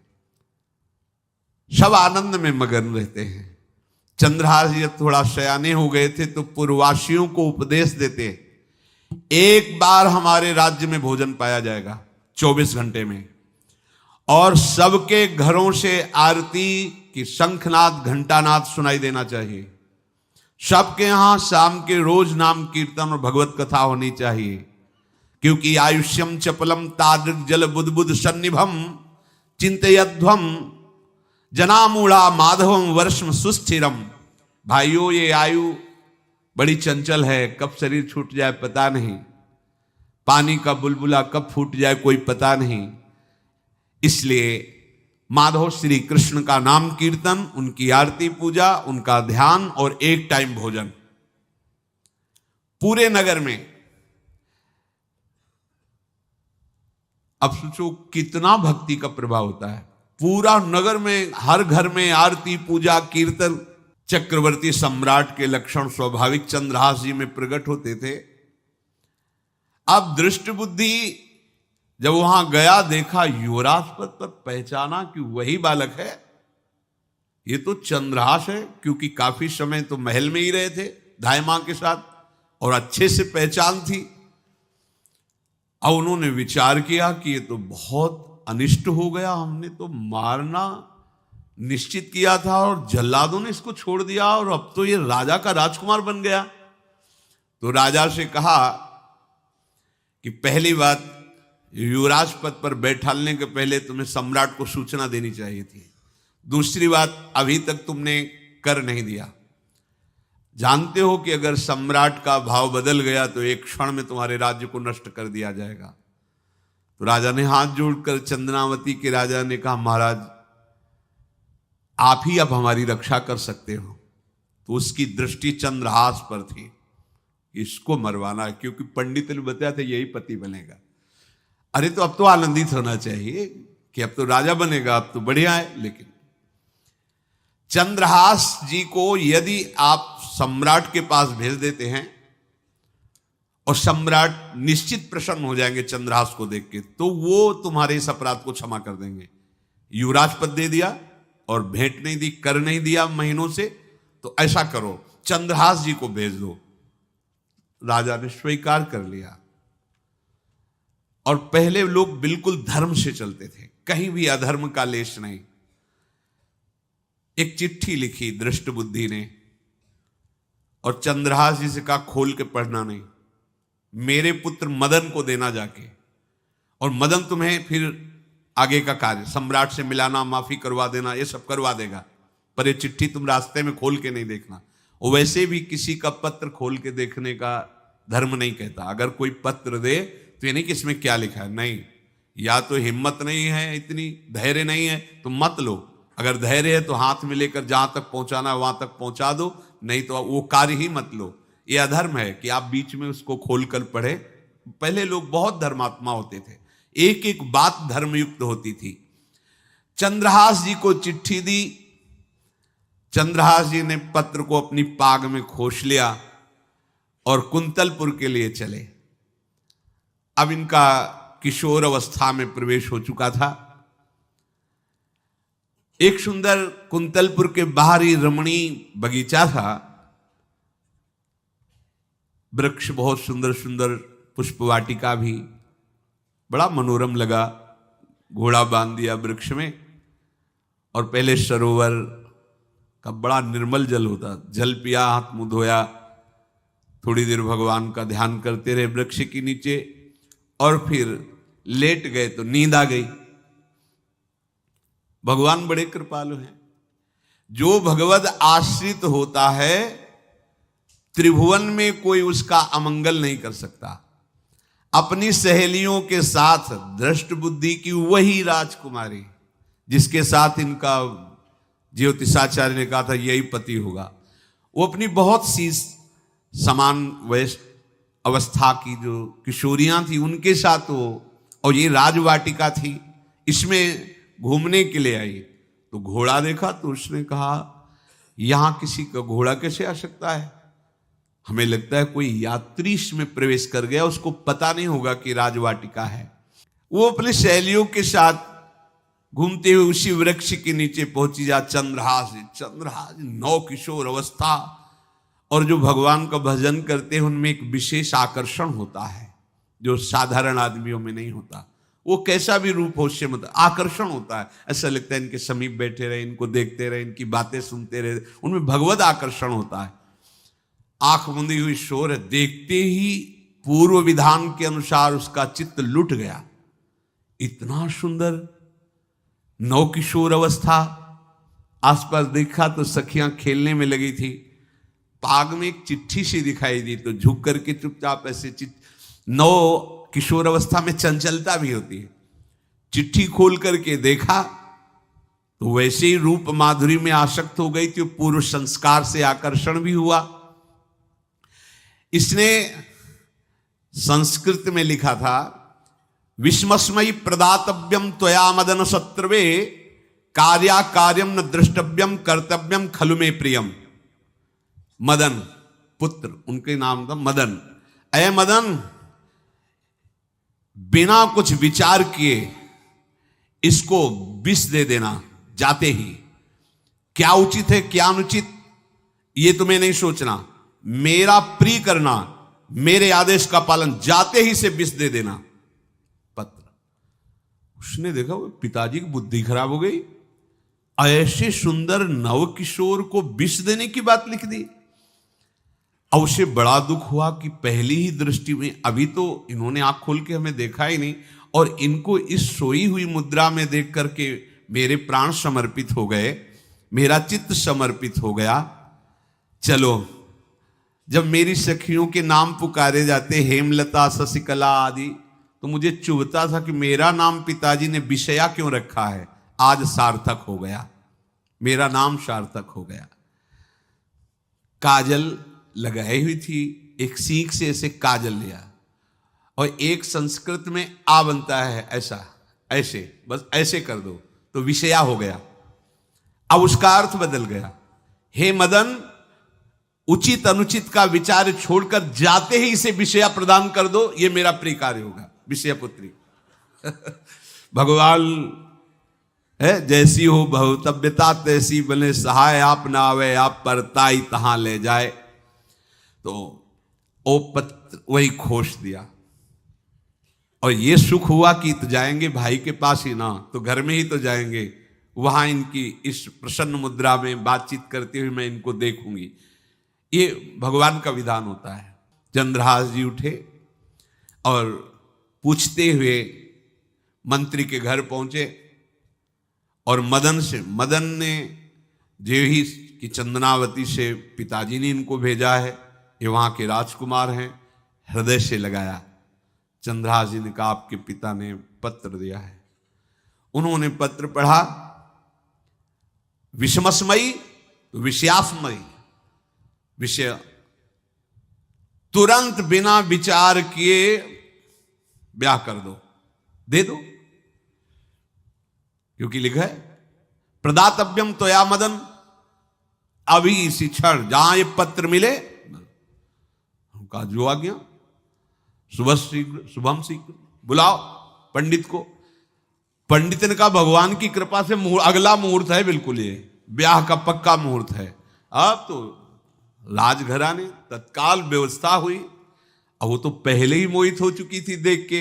सब आनंद में मगन रहते हैं। चंद्रहास जी थोड़ा सयाने हो गए थे तो पूर्ववासियों को उपदेश देते, 1 बार हमारे राज्य में भोजन पाया जाएगा 24 घंटे में, और सबके घरों से आरती की शंखनाद घंटानाद सुनाई देना चाहिए। सबके यहां शाम के रोज नाम कीर्तन और भगवत कथा होनी चाहिए, क्योंकि आयुष्यम चपलम तादृक जल बुद्बुद सन्निभम चिंतयध्वम जनामूढ़ा माधवम वर्षम सुस्थिरम। भाइयों, ये आयु बड़ी चंचल है, कब शरीर छूट जाए पता नहीं, पानी का बुलबुला कब फूट जाए कोई पता नहीं। इसलिए माधव श्री कृष्ण का नाम कीर्तन, उनकी आरती पूजा, उनका ध्यान और 1 टाइम भोजन। पूरे नगर में अब सोचो कितना भक्ति का प्रभाव होता है। पूरा नगर में, हर घर में आरती, पूजा, कीर्तन। चक्रवर्ती सम्राट के लक्षण स्वाभाविक चंद्रहास जी में प्रकट होते थे। अब दृष्ट बुद्धि जब वहां गया, देखा युवराज पद पर, पहचाना कि वही बालक है, ये तो चंद्रहास है, क्योंकि काफी समय तो महल में ही रहे थे दाई मां के साथ और अच्छे से पहचान थी। अब उन्होंने विचार किया कि ये तो बहुत अनिष्ट हो गया, हमने तो मारना निश्चित किया था और जल्लादों ने इसको छोड़ दिया और अब तो ये राजा का राजकुमार बन गया। तो राजा से कहा कि पहली बात, युवराज पद पर बैठालने के पहले तुम्हें सम्राट को सूचना देनी चाहिए थी। दूसरी बात, अभी तक तुमने कर नहीं दिया। जानते हो कि अगर सम्राट का भाव बदल गया तो एक क्षण में तुम्हारे राज्य को नष्ट कर दिया जाएगा। तो राजा ने हाथ जोड़कर, चंद्रावती के राजा ने कहा, महाराज आप ही अब हमारी रक्षा कर सकते हो। तो उसकी दृष्टि चंद्रहास पर थी, इसको मरवाना है, क्योंकि पंडित ने बताया था यही पति बनेगा। अरे तो अब तो आनंदित होना चाहिए कि अब तो राजा बनेगा, अब तो बढ़िया है। लेकिन चंद्रहास जी को यदि आप सम्राट के पास भेज देते हैं और सम्राट निश्चित प्रसन्न हो जाएंगे चंद्रहास को देख के, तो वो तुम्हारे इस अपराध को क्षमा कर देंगे। युवराज पद दे दिया और भेंट नहीं दी, कर नहीं दिया महीनों से, तो ऐसा करो चंद्रहास जी को भेज दो। राजा ने स्वीकार कर लिया। और पहले लोग बिल्कुल धर्म से चलते थे, कहीं भी अधर्म का लेश नहीं। एक चिट्ठी लिखी दृष्ट बुद्धि ने और चंद्रहास जी से कहा खोल के पढ़ना नहीं, मेरे पुत्र मदन को देना जाके, और मदन तुम्हें फिर आगे का कार्य सम्राट से मिलाना, माफी करवा देना, ये सब करवा देगा, पर ये चिट्ठी तुम रास्ते में खोल के नहीं देखना। और वैसे भी किसी का पत्र खोल के देखने का धर्म नहीं कहता। अगर कोई पत्र दे तो ये नहीं कि इसमें क्या लिखा है, नहीं, या तो हिम्मत नहीं है, इतनी धैर्य नहीं है तो मत लो। अगर धैर्य है तो हाथ में लेकर जहां तक पहुंचाना है वहां तक पहुंचा दो, नहीं तो वो कार्य ही मत लो। ये अधर्म है कि आप बीच में उसको खोलकर पढ़े। पहले लोग बहुत धर्मात्मा होते थे, एक एक बात धर्मयुक्त होती थी। चंद्रहास जी को चिट्ठी दी, चंद्रहास जी ने पत्र को अपनी पाग में खोस लिया और कुंतलपुर के लिए चले। अब इनका किशोर अवस्था में प्रवेश हो चुका था। एक सुंदर कुंतलपुर के बाहरी रमणीय बगीचा था, वृक्ष बहुत सुंदर सुंदर, पुष्पवाटिका भी, बड़ा मनोरम लगा। घोड़ा बांध दिया वृक्ष में और पहले सरोवर का बड़ा निर्मल जल होता, जल पिया, हाथ मुंह धोया, थोड़ी देर भगवान का ध्यान करते रहे वृक्ष के नीचे और फिर लेट गए तो नींद आ गई। भगवान बड़े कृपालु हैं। जो भगवद आश्रित होता है त्रिभुवन में कोई उसका अमंगल नहीं कर सकता। अपनी सहेलियों के साथ दृष्ट बुद्धि की वही राजकुमारी जिसके साथ इनका ज्योतिषाचार्य ने कहा था यही पति होगा, वो अपनी बहुत सी समान वयस्क अवस्था की जो किशोरियां थी उनके साथ वो, और ये राजवाटिका थी, इसमें घूमने के लिए आई। तो घोड़ा देखा तो उसने कहा यहां किसी का घोड़ा कैसे आ सकता है, हमें लगता है कोई यात्री इसमें प्रवेश कर गया, उसको पता नहीं होगा कि राजवाटिका है। वो अपने सहेलियों के साथ घूमते हुए उसी वृक्ष के नीचे पहुंची। जा चंद्रहास नौ किशोर अवस्था, और जो भगवान का भजन करते हैं उनमें एक विशेष आकर्षण होता है जो साधारण आदमियों में नहीं होता। वो कैसा भी रूप हो उससे मतलब आकर्षण होता है, ऐसा लगता है इनके समीप बैठे रहे, इनको देखते रहे, इनकी बातें सुनते रहे, उनमें भगवत आकर्षण होता है। आंख मुंदी हुई शोर है, देखते ही पूर्व विधान के अनुसार उसका चित्त लुट गया। इतना सुंदर नौ किशोर अवस्था, आसपास देखा तो सखियां खेलने में लगी थी। पाग में एक चिट्ठी सी दिखाई दी तो झुक करके चुपचाप ऐसे नौ किशोर अवस्था में चंचलता भी होती है, चिट्ठी खोल करके देखा तो वैसे ही रूप माधुरी में आसक्त हो गई थी। पूर्व संस्कार से आकर्षण भी हुआ। इसने संस्कृत में लिखा था विस्मस्मयी प्रदातव्यम त्वया मदन शत्रुवे कार्या कार्यम न द्रष्टव्यम कर्तव्यम खलु में प्रियम। मदन पुत्र, उनके नाम था मदन। अय मदन, बिना कुछ विचार किए इसको विष दे देना जाते ही। क्या उचित है क्या अनुचित ये तुम्हें नहीं सोचना, मेरा प्रिय करना, मेरे आदेश का पालन, जाते ही से विष दे देना। पत्र, उसने देखा वो पिताजी की बुद्धि खराब हो गई, ऐसे सुंदर नव किशोर को विष देने की बात लिख दी। अब उसे बड़ा दुख हुआ कि पहली ही दृष्टि में, अभी तो इन्होंने आंख खोल के हमें देखा ही नहीं, और इनको इस सोई हुई मुद्रा में देख करके मेरे प्राण समर्पित हो गए, मेरा चित्त समर्पित हो गया। चलो, जब मेरी सखियों के नाम पुकारे जाते, हेमलता शशिकला आदि, तो मुझे चुभता था कि मेरा नाम पिताजी ने विषया क्यों रखा है। आज सार्थक हो गया, मेरा नाम सार्थक हो गया। काजल लगाई हुई थी, एक सीख से ऐसे काजल लिया, और एक संस्कृत में आ बनता है ऐसा, ऐसे, बस ऐसे कर दो तो विषया हो गया। अब उसका अर्थ बदल गया। हे मदन, उचित अनुचित का विचार छोड़कर जाते ही इसे विषया प्रदान कर दो, ये मेरा प्रिय कार्य होगा। विषया पुत्री भगवान है, जैसी हो भवतव्यता तैसी बने सहाय, आप ना आवे आप परताई तहां ले जाए। तो ओ पत्र वही खोस दिया, और ये सुख हुआ कि तो जाएंगे भाई के पास ही ना, तो घर में ही तो जाएंगे, वहां इनकी इस प्रसन्न मुद्रा में बातचीत करते हुए मैं इनको देखूंगी। ये भगवान का विधान होता है। चंद्रहास जी उठे और पूछते हुए मंत्री के घर पहुंचे, और मदन ने जो ही कि चंदनावती से पिताजी ने इनको भेजा है, ये वहां के राजकुमार हैं, हृदय से लगाया। चंद्रहास जी ने कहा आपके पिता ने पत्र दिया है। उन्होंने पत्र पढ़ा, विषमस्मयी तो विषयास्मयी, विषय तुरंत बिना विचार किए ब्याह कर दो, दे दो, क्योंकि लिखा है प्रदातव्यम त्वया मदन, अभी इसी क्षण जहां ये पत्र मिले, उनका जो आ गया, सुबह शीघ्र शुभम शीघ्र, बुलाओ पंडित को। पंडित ने कहा भगवान की कृपा से अगला मुहूर्त है, बिल्कुल ये ब्याह का पक्का मुहूर्त है। अब तो राजघराने तत्काल व्यवस्था हुई। अब वो तो पहले ही मोहित हो चुकी थी देख के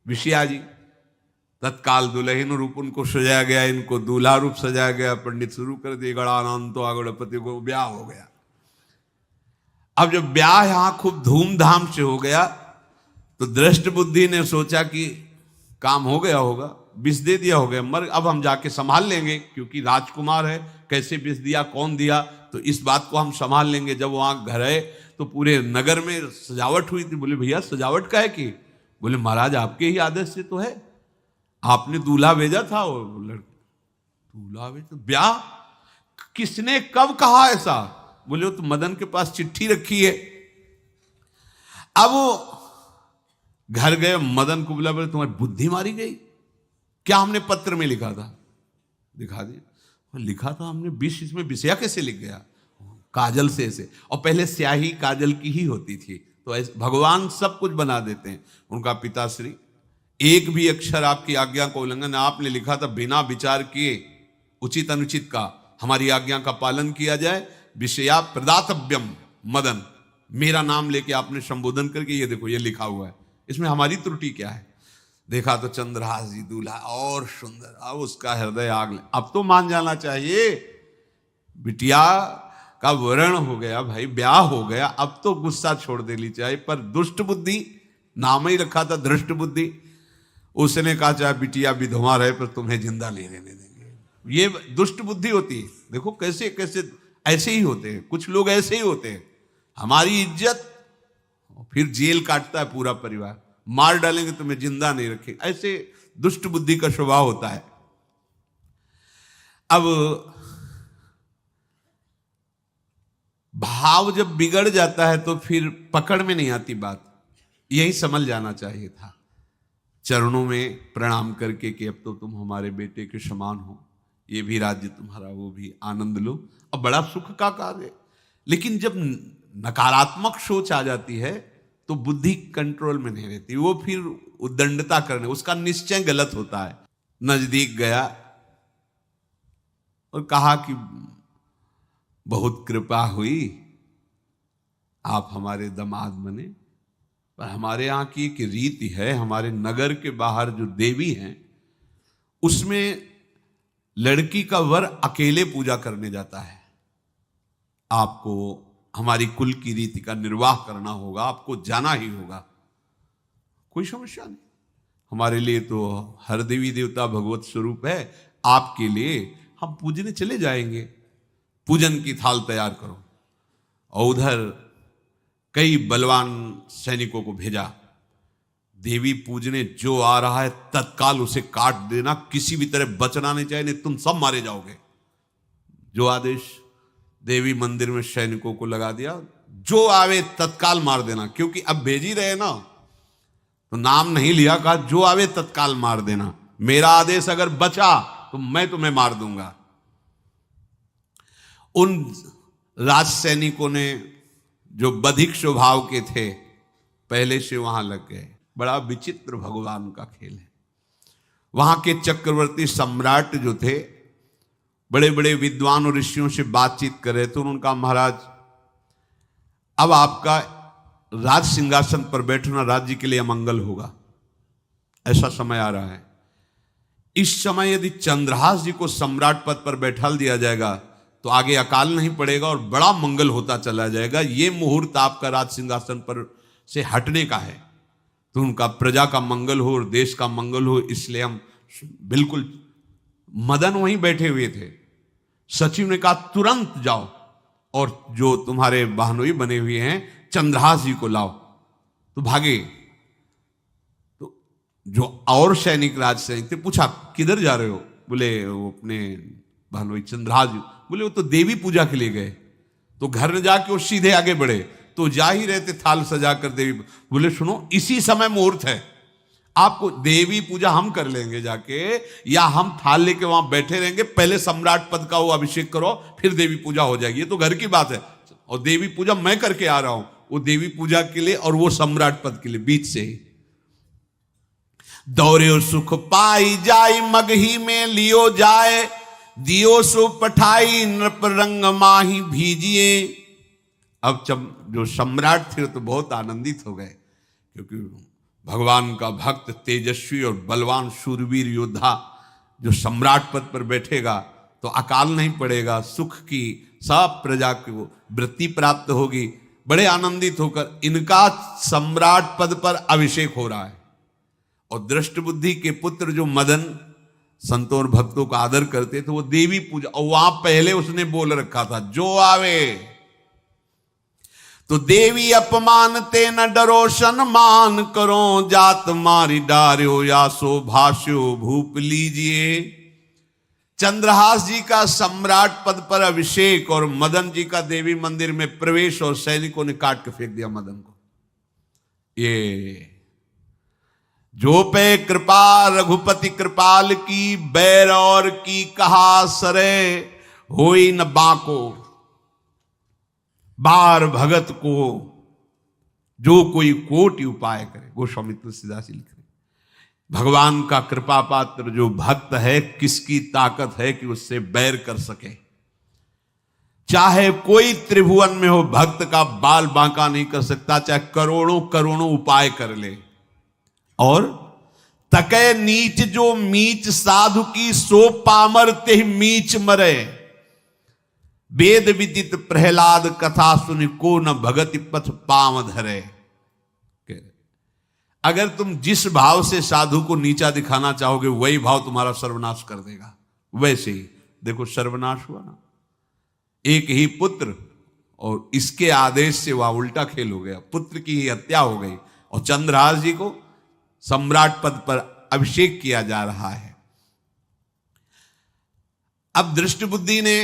विषया जी। तत्काल दुल्हन रूप उनको सजाया गया, इनको दूल्हा रूप सजाया गया, पंडित शुरू कर दिए, गणानंद तो गणपति को ब्याह हो गया। अब जब ब्याह यहां खूब धूमधाम से हो गया, तो दृष्ट बुद्धि ने सोचा कि काम हो गया होगा, विष दे दिया हो गया, मर अब हम जाके संभाल लेंगे, क्योंकि राजकुमार है, कैसे विष दिया कौन दिया, तो इस बात को हम संभाल लेंगे। जब वहां घर है तो पूरे नगर में सजावट हुई थी। बोले भैया सजावट का है कि? बोले महाराज आपके ही आदेश से तो है, आपने दूल्हा भेजा था। वो लड़का दूल्हा भेजा, ब्याह किसने कब कहा ऐसा? बोले वो तो मदन के पास चिट्ठी रखी है। अब वो घर गए, मदन को बोला, बोले तुम्हारी बुद्धि मारी गई, क्या हमने पत्र में लिखा था? दिखा दिया, लिखा था हमने विष, इसमें विषया कैसे लिख गया? काजल से ऐसे, और पहले स्याही काजल की ही होती थी, तो ऐसे भगवान सब कुछ बना देते हैं। उनका पिताश्री एक भी अक्षर आपकी आज्ञा का उल्लंघन, आपने लिखा था बिना विचार किए उचित अनुचित का हमारी आज्ञा का पालन किया जाए। विषया प्रदातव्यम मदन, मेरा नाम लेके आपने संबोधन करके ये देखो ये लिखा हुआ है, इसमें हमारी त्रुटि क्या है? देखा तो चंद्रहास जी दूल्हा और सुंदर, अब उसका हृदय आग ले। अब तो मान जाना चाहिए, बिटिया का वरण हो गया भाई, ब्याह हो गया, अब तो गुस्सा छोड़ देनी चाहिए। पर दुष्ट बुद्धि, नाम ही रखा था दृष्ट बुद्धि, उसने कहा चाहे बिटिया विधवा रहे पर तुम्हें जिंदा नहीं रहने देंगे। ये दुष्ट बुद्धि होती है। देखो कैसे कैसे ऐसे ही होते हैं, कुछ लोग ऐसे ही होते हैं, हमारी इज्जत, फिर जेल काटता है पूरा परिवार, मार डालेंगे तुम्हें जिंदा नहीं रखेंगे, ऐसे दुष्ट बुद्धि का स्वभाव होता है। अब भाव जब बिगड़ जाता है तो फिर पकड़ में नहीं आती बात, यही समझ जाना चाहिए था। चरणों में प्रणाम करके कि अब तो तुम हमारे बेटे के समान हो, ये भी राज्य तुम्हारा, वो भी आनंद लो। अब बड़ा सुख का कार्य है। लेकिन जब नकारात्मक सोच आ जाती है तो बुद्धि कंट्रोल में नहीं रहती, वो फिर उद्दंडता करने, उसका निश्चय गलत होता है। नजदीक गया और कहा कि बहुत कृपा हुई, आप हमारे दामाद बने, पर हमारे यहाँ की एक रीति है, हमारे नगर के बाहर जो देवी हैं उसमें लड़की का वर अकेले पूजा करने जाता है। आपको हमारी कुल की रीति का निर्वाह करना होगा, आपको जाना ही होगा। कोई समस्या नहीं, हमारे लिए तो हर देवी देवता भगवत स्वरूप है, आपके लिए हम पूजने चले जाएंगे, पूजन की थाल तैयार करो। और उधर कई बलवान सैनिकों को भेजा, देवी पूजने जो आ रहा है तत्काल उसे काट देना, किसी भी तरह बचना नहीं चाहिए, नहीं तुम सब मारे जाओगे। जो आदेश देवी मंदिर में सैनिकों को लगा दिया, जो आवे तत्काल मार देना, क्योंकि अब भेज ही रहे ना, तो नाम नहीं लिया, कहा जो आवे तत्काल मार देना, मेरा आदेश अगर बचा तो मैं तुम्हें मार दूंगा। उन राज सैनिकों ने जो बधिक स्वभाव के थे पहले से वहां लग गए। बड़ा विचित्र भगवान का खेल है। वहां के चक्रवर्ती सम्राट जो थे बड़े बड़े विद्वान और ऋषियों से बातचीत कर रहे थे। उनका महाराज अब आपका राज सिंहासन पर बैठना राज्य के लिए अमंगल होगा, ऐसा समय आ रहा है। इस समय यदि चंद्रहास जी को सम्राट पद पर बैठा दिया जाएगा तो आगे अकाल नहीं पड़ेगा और बड़ा मंगल होता चला जाएगा। ये मुहूर्त आपका राज सिंहासन पर से हटने का है, तो उनका प्रजा का मंगल हो और देश का मंगल हो, इसलिए हम बिल्कुल। मदन वहीं बैठे हुए थे। सचिव ने कहा तुरंत जाओ और जो तुम्हारे बहनोई बने हुए हैं चंद्रहास जी को लाओ। तो भागे। तो जो और सैनिक राज सैनिक थे पूछा किधर जा रहे हो? बोले वो अपने बहनोई चंद्रहास जी। बोले वो तो देवी पूजा के लिए गए। तो घर में जाके वो सीधे आगे बढ़े, तो जा ही रहते थाल सजाकर देवी। बोले सुनो इसी समय मुहूर्त है, आपको देवी पूजा हम कर लेंगे जाके, या हम थाल लेके वहां बैठे रहेंगे, पहले सम्राट पद का वो अभिषेक करो फिर देवी पूजा हो जाएगी। ये तो घर की बात है, और देवी पूजा मैं करके आ रहा हूं, वो देवी पूजा के लिए और वो सम्राट पद के लिए बीच से ही। दौरे सुख पाई जाय मगही में लियो जाए, दियो सो पठाई नृप रंग माही भीजिए। अब जो सम्राट थे तो बहुत आनंदित हो गए, क्योंकि भगवान का भक्त तेजस्वी और बलवान शूरवीर योद्धा जो सम्राट पद पर बैठेगा तो अकाल नहीं पड़ेगा, सुख की सब प्रजा को वृत्ति प्राप्त होगी। बड़े आनंदित होकर इनका सम्राट पद पर अभिषेक हो रहा है। और दृष्ट बुद्धि के पुत्र जो मदन संतों और भक्तों का आदर करते थे, वो देवी पूजा, और वहां पहले उसने बोल रखा था जो आवे तो देवी अपमान ते न डरो सम्मान करो, जात मारी डार्यो या सो भाष्यो भूप लीजिए। चंद्रहास जी का सम्राट पद पर अभिषेक और मदन जी का देवी मंदिर में प्रवेश, और सैनिकों ने काट के फेंक दिया मदन को। ये जो पे कृपा रघुपति कृपाल की, बैर और की कहा सरे होई न बाको। बार भगत को जो कोई कोटि उपाय करे, गोस्वामी तुलसीदास जी लिख रहे, भगवान का कृपा पात्र जो भक्त है, किसकी ताकत है कि उससे बैर कर सके। चाहे कोई त्रिभुवन में हो, भक्त का बाल बांका नहीं कर सकता, चाहे करोड़ों करोड़ों उपाय कर ले। और तके नीच जो मीच साधु की, सो पामर ते मीच मरे। वेद विदित प्रहलाद कथा सुनि, को न भगति पथ पाम धरे। अगर तुम जिस भाव से साधु को नीचा दिखाना चाहोगे वही भाव तुम्हारा सर्वनाश कर देगा। वैसे ही देखो सर्वनाश हुआ ना, एक ही पुत्र और इसके आदेश से वह उल्टा खेल हो गया, पुत्र की ही हत्या हो गई और चंद्रहास जी को सम्राट पद पर अभिषेक किया जा रहा है। अब दृष्ट बुद्धि ने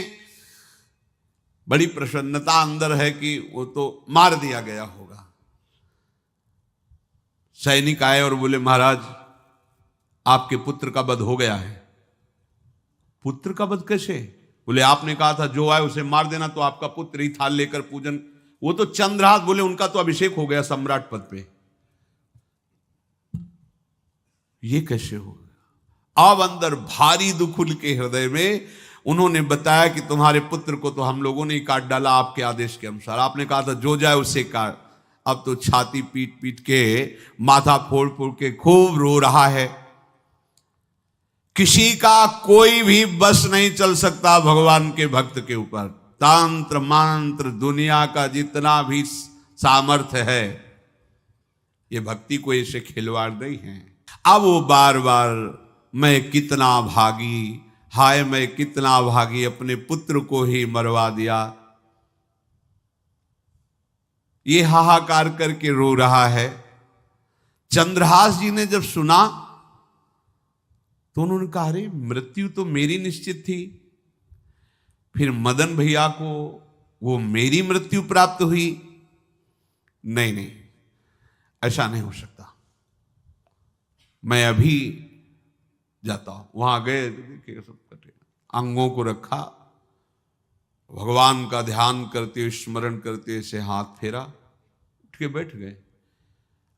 बड़ी प्रसन्नता अंदर है कि वो तो मार दिया गया होगा। सैनिक आए और बोले महाराज आपके पुत्र का वध हो गया है। पुत्र का वध कैसे? बोले आपने कहा था जो आए उसे मार देना, तो आपका पुत्र ही थाल लेकर पूजन, वो तो चंद्रहास, बोले उनका तो अभिषेक हो गया सम्राट पद पे। ये कैसे हो गया? अब अंदर भारी दुख उनके हृदय में, उन्होंने बताया कि तुम्हारे पुत्र को तो हम लोगों ने ही काट डाला आपके आदेश के अनुसार, आपने कहा था जो जाए उसे काट। अब तो छाती पीट पीट के, माथा फोड़ फोड़ के खूब रो रहा है। किसी का कोई भी बस नहीं चल सकता भगवान के भक्त के ऊपर। तंत्र मंत्र दुनिया का जितना भी सामर्थ्य है, ये भक्ति को ऐसे खिलवाड़ नहीं है। अब वो बार बार मैं कितना भागी, हाय मैं कितना भागी, अपने पुत्र को ही मरवा दिया, ये हाहाकार करके रो रहा है। चंद्रहास जी ने जब सुना तो उन्होंने कहा अरे मृत्यु तो मेरी निश्चित थी, फिर मदन भैया को वो मेरी मृत्यु प्राप्त हुई। नहीं नहीं, ऐसा नहीं हो सकता, मैं अभी जाता हूं। वहां गए, देखिए सब कटे, अंगों को रखा, भगवान का ध्यान करते हुए स्मरण करते हुए से हाथ फेरा, उठ के बैठ गए।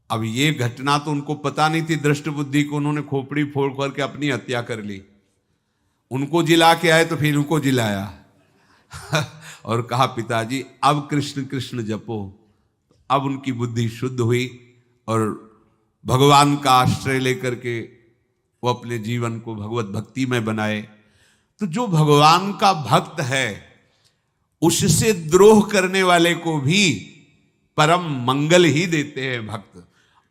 अब ये घटना तो उनको पता नहीं थी, दृष्ट बुद्धि को उन्होंने खोपड़ी फोड़ करके अपनी हत्या कर ली। उनको जिला के आए तो फिर उनको जिलाया और कहा पिताजी अब कृष्ण कृष्ण जपो। अब उनकी बुद्धि शुद्ध हुई और भगवान का आश्रय लेकर के वो अपने जीवन को भगवत भक्ति में बनाए। तो जो भगवान का भक्त है उससे द्रोह करने वाले को भी परम मंगल ही देते हैं भक्त,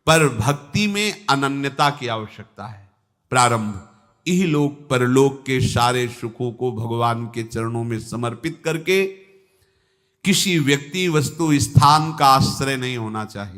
पर भक्ति में अनन्यता की आवश्यकता है। प्रारंभ इहलोक परलोक के सारे सुखों को भगवान के चरणों में समर्पित करके किसी व्यक्ति वस्तु स्थान का आश्रय नहीं होना चाहिए।